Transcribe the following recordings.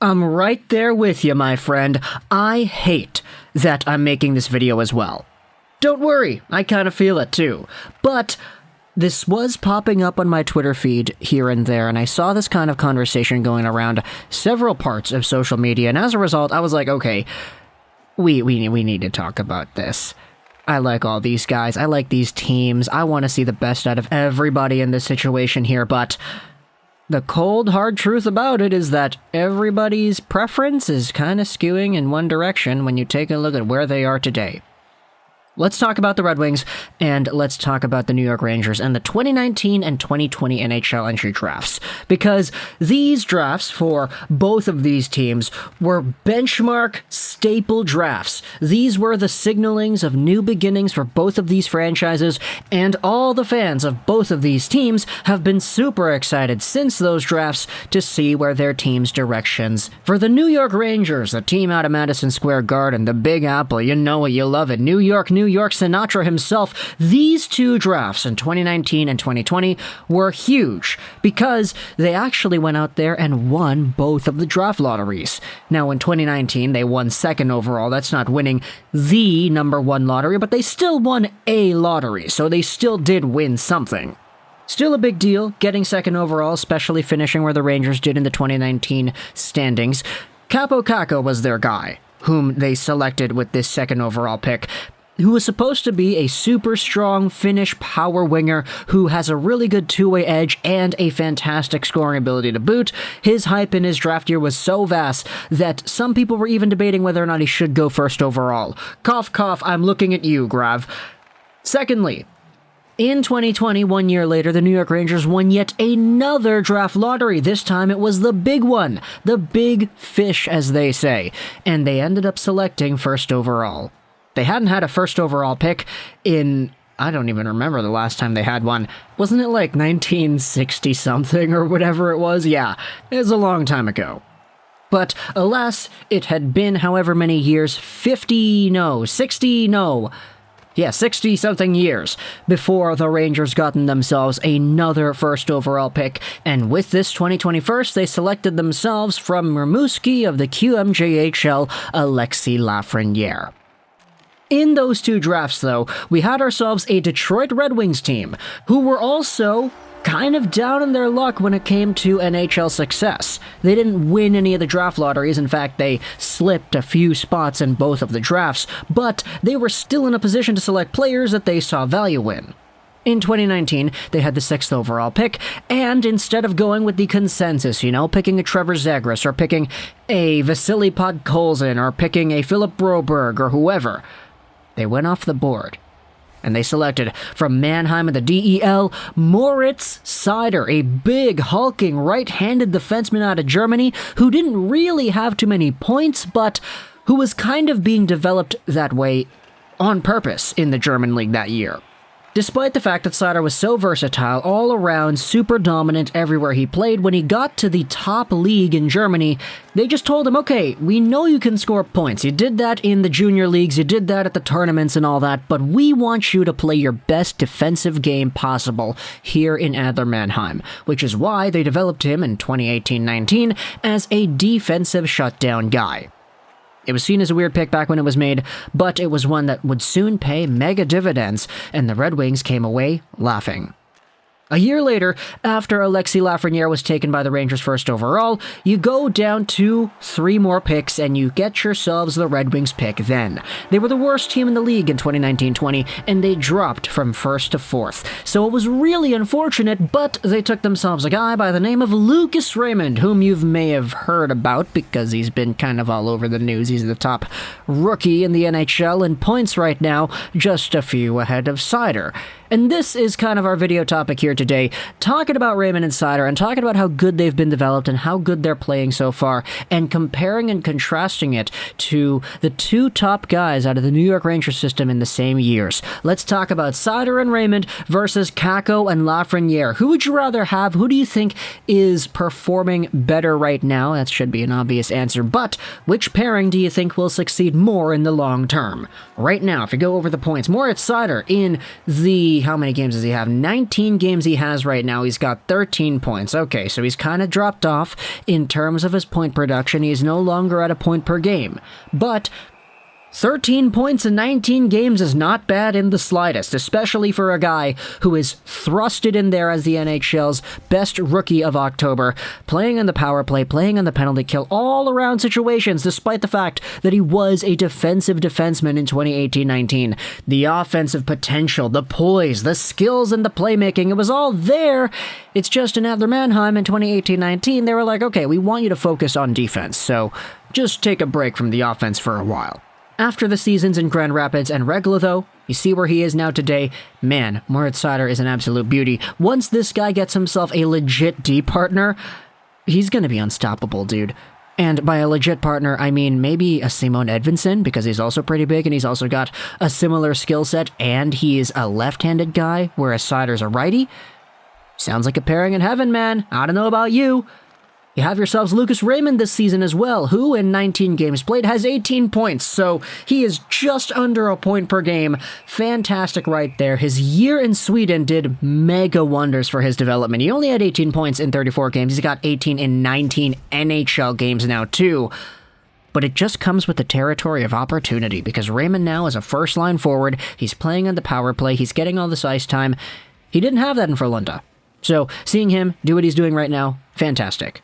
I'm right there with you, my friend. I hate that I'm making this video as well. Don't worry, I kind of feel it too. But this was popping up on my Twitter feed here and there, and I saw this kind of conversation going around several parts of social media, and as a result, I was like, okay, we need to talk about this. I like all these guys, I like these teams, I want to see the best out of everybody in this situation here, but the cold, hard truth about it is that everybody's preference is kind of skewing in one direction when you take a look at where they are today. Let's talk about the Red Wings, and let's talk about the New York Rangers and the 2019 and 2020 NHL Entry Drafts, because these drafts for both of these teams were benchmark staple drafts. These were the signalings of new beginnings for both of these franchises, and all the fans of both of these teams have been super excited since those drafts to see where their team's directions. For the New York Rangers, the team out of Madison Square Garden, the Big Apple, you know it, you love it, New York, Sinatra himself, these two drafts in 2019 and 2020 were huge because they actually went out there and won both of the draft lotteries. Now, in 2019, they won second overall. That's not winning the number one lottery, but they still won a lottery, so they still did win something. Still a big deal, getting second overall, especially finishing where the Rangers did in the 2019 standings. Kaapo Kakko was their guy, whom they selected with this second overall pick, who was supposed to be a super strong Finnish power winger who has a really good two-way edge and a fantastic scoring ability to boot. His hype in his draft year was so vast that some people were even debating whether or not he should go first overall. Cough, cough, I'm looking at you, Grav. Secondly, in 2020, 1 year later, the New York Rangers won yet another draft lottery. This time it was the big one, the big fish, as they say, and they ended up selecting first overall. They hadn't had a first overall pick in, I don't even remember the last time they had one. Wasn't it like 1960-something or whatever it was? Yeah, it was a long time ago. But alas, it had been however many years, 60-something years before the Rangers gotten themselves another first overall pick, and with this 2021st, they selected themselves from Rimouski of the QMJHL, Alexis Lafreniere. In those two drafts, though, we had ourselves a Detroit Red Wings team, who were also kind of down in their luck when it came to NHL success. They didn't win any of the draft lotteries. In fact, they slipped a few spots in both of the drafts, but they were still in a position to select players that they saw value in. In 2019, they had the 6th overall pick, and instead of going with the consensus, picking a Trevor Zegras, or picking a Vasily Podkolzin, or picking a Philip Broberg, or whoever, they went off the board, and they selected from Mannheim of the DEL, Moritz Seider, a big, hulking, right-handed defenseman out of Germany who didn't really have too many points, but who was kind of being developed that way on purpose in the German league that year. Despite the fact that Seider was so versatile, all around, super dominant everywhere he played, when he got to the top league in Germany, they just told him, okay, we know you can score points. You did that in the junior leagues, you did that at the tournaments and all that, but we want you to play your best defensive game possible here in Adler Mannheim, which is why they developed him in 2018-19 as a defensive shutdown guy. It was seen as a weird pick back when it was made, but it was one that would soon pay mega dividends, and the Red Wings came away laughing. A year later, after Alexis Lafreniere was taken by the Rangers first overall, you go down to 3 more picks and you get yourselves the Red Wings pick then. They were the worst team in the league in 2019-20, and they dropped from 1st to 4th. So it was really unfortunate, but they took themselves a guy by the name of Lucas Raymond, whom you may have heard about because he's been kind of all over the news. He's the top rookie in the NHL in points right now, just a few ahead of Seider. And this is kind of our video topic here today, talking about Raymond and Seider and talking about how good they've been developed and how good they're playing so far, and comparing and contrasting it to the 2 top guys out of the New York Rangers system in the same years. Let's talk about Seider and Raymond versus Kakko and Lafreniere. Who would you rather have? Who do you think is performing better right now? That should be an obvious answer, but which pairing do you think will succeed more in the long term? Right now, if you go over the points, Moritz Seider in the see, how many games does he have? 19 games he has right now. He's got 13 points. Okay, so he's kind of dropped off in terms of his point production. He's no longer at a point per game. But 13 points in 19 games is not bad in the slightest, especially for a guy who is thrusted in there as the NHL's best rookie of October, playing on the power play, playing on the penalty kill, all-around situations, despite the fact that he was a defensive defenseman in 2018-19. The offensive potential, the poise, the skills, and the playmaking, it was all there. It's just in Adler Mannheim in 2018-19, they were like, okay, we want you to focus on defense, so just take a break from the offense for a while. After the seasons in Grand Rapids and Regla, though, you see where he is now today. Man, Moritz Seider is an absolute beauty. Once this guy gets himself a legit D partner, he's gonna be unstoppable, dude. And by a legit partner, I mean maybe a Simon Edvinsson, because he's also pretty big and he's also got a similar skill set, and he is a left-handed guy, whereas Seider's a righty. Sounds like a pairing in heaven, man. I don't know about you. You have yourselves Lucas Raymond this season as well, who in 19 games played has 18 points, so he is just under a point per game. Fantastic right there. His year in Sweden did mega wonders for his development. He only had 18 points in 34 games. He's got 18 in 19 NHL games now too. But it just comes with the territory of opportunity, because Raymond now is a first-line forward. He's playing on the power play. He's getting all this ice time. He didn't have that in Frölunda. So seeing him do what he's doing right now, fantastic.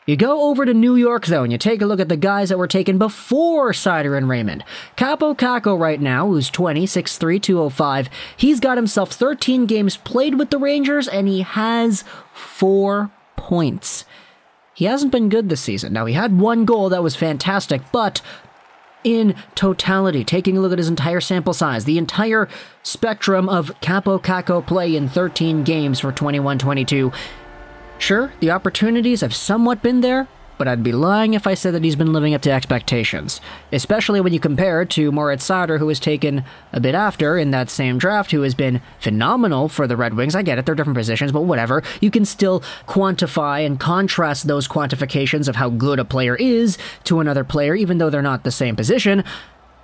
You go over to New York, though, and you take a look at the guys that were taken before Seider and Raymond. Kaapo Kakko right now, who's 20, 6'3", 205. He's got himself 13 games played with the Rangers, and he has 4 points. He hasn't been good this season. Now, he had 1 goal that was fantastic, but in totality, taking a look at his entire sample size, the entire spectrum of Kaapo Kakko play in 13 games for 21-22, sure, the opportunities have somewhat been there, but I'd be lying if I said that he's been living up to expectations, especially when you compare to Moritz Seider, who was taken a bit after in that same draft, who has been phenomenal for the Red Wings. I get it, they're different positions, but whatever. You can still quantify and contrast those quantifications of how good a player is to another player, even though they're not the same position.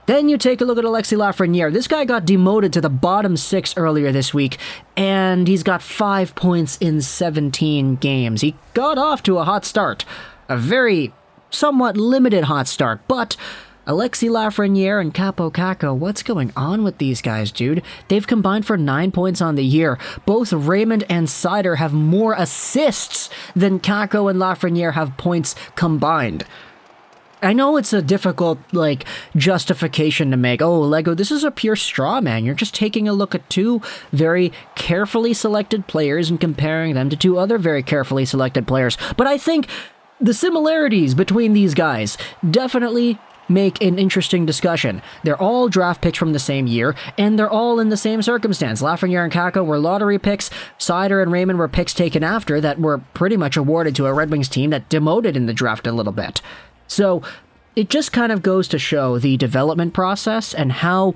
Then you take a look at Alexis Lafreniere. This guy got demoted to the bottom 6 earlier this week, and he's got 5 points in 17 games. He got off to a hot start. A very, somewhat limited hot start, but Alexis Lafreniere and Kaapo Kakko, what's going on with these guys, dude? They've combined for 9 points on the year. Both Raymond and Seider have more assists than Kakko and Lafreniere have points combined. I know it's a difficult, justification to make. Oh, Lego, this is a pure straw man. You're just taking a look at 2 very carefully selected players and comparing them to 2 other very carefully selected players. But I think the similarities between these guys definitely make an interesting discussion. They're all draft picks from the same year, and they're all in the same circumstance. Lafreniere and Kakko were lottery picks. Seider and Raymond were picks taken after that were pretty much awarded to a Red Wings team that demoted in the draft a little bit. So it just kind of goes to show the development process and how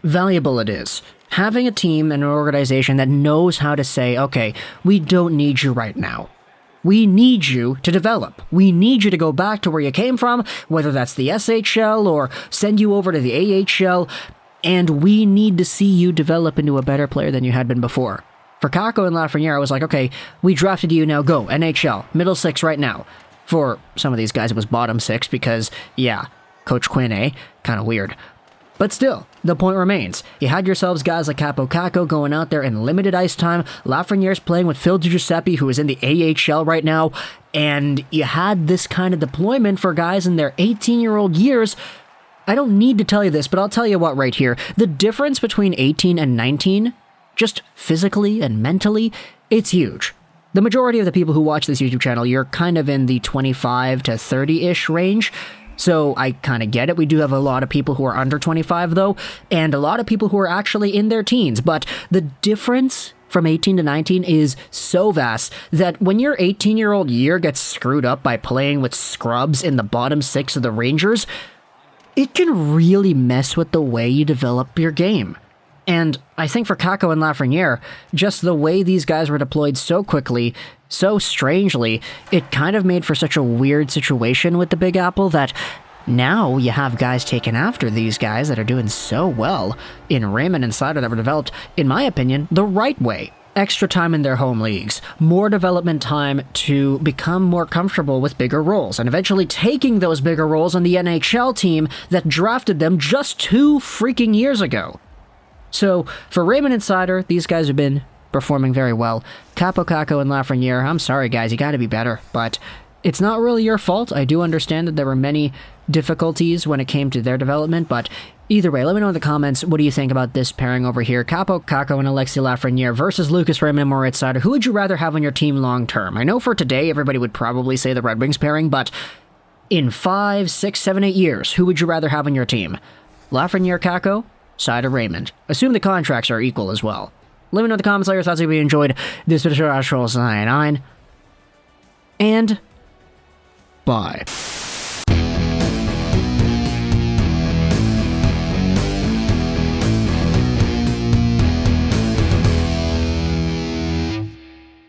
valuable it is. Having a team and an organization that knows how to say, okay, we don't need you right now. We need you to develop. We need you to go back to where you came from, whether that's the SHL or send you over to the AHL, and we need to see you develop into a better player than you had been before. For Kakko and Lafreniere, I was like, okay, we drafted you, now go, NHL, middle 6 right now. For some of these guys, it was bottom 6 because, yeah, Coach Quinn, kind of weird. But still, the point remains. You had yourselves guys like Kaapo Kakko going out there in limited ice time. Lafreniere's playing with Phil DiGiuseppe, who is in the AHL right now. And you had this kind of deployment for guys in their 18-year-old years. I don't need to tell you this, but I'll tell you what right here. The difference between 18 and 19, just physically and mentally, it's huge. The majority of the people who watch this YouTube channel, you're kind of in the 25 to 30-ish range, so I kind of get it. We do have a lot of people who are under 25, though, and a lot of people who are actually in their teens, but the difference from 18 to 19 is so vast that when your 18-year-old year gets screwed up by playing with scrubs in the bottom 6 of the Rangers, it can really mess with the way you develop your game. And I think for Kakko and Lafreniere, just the way these guys were deployed so quickly, so strangely, it kind of made for such a weird situation with the Big Apple that Now you have guys taken after these guys that are doing so well in Raymond and Seider that were developed, in my opinion, the right way. Extra time in their home leagues, more development time to become more comfortable with bigger roles, and eventually taking those bigger roles on the NHL team that drafted them just 2 freaking years ago. So, for Raymond and Seider, these guys have been performing very well. Kaapo Kakko and Lafreniere, I'm sorry guys, you gotta be better, but it's not really your fault. I do understand that there were many difficulties when it came to their development, but either way, let me know in the comments, what do you think about this pairing over here? Kaapo Kakko and Alexis Lafreniere versus Lucas Raymond and Moritz Seider. Who would you rather have on your team long term? I know for today, everybody would probably say the Red Wings pairing, but in 5, 6, 7, 8 years, who would you rather have on your team? Lafreniere Kakko, Seider Raymond. Assume the contracts are equal as well. Let me know in the comments, let your thoughts if you enjoyed this video. And bye.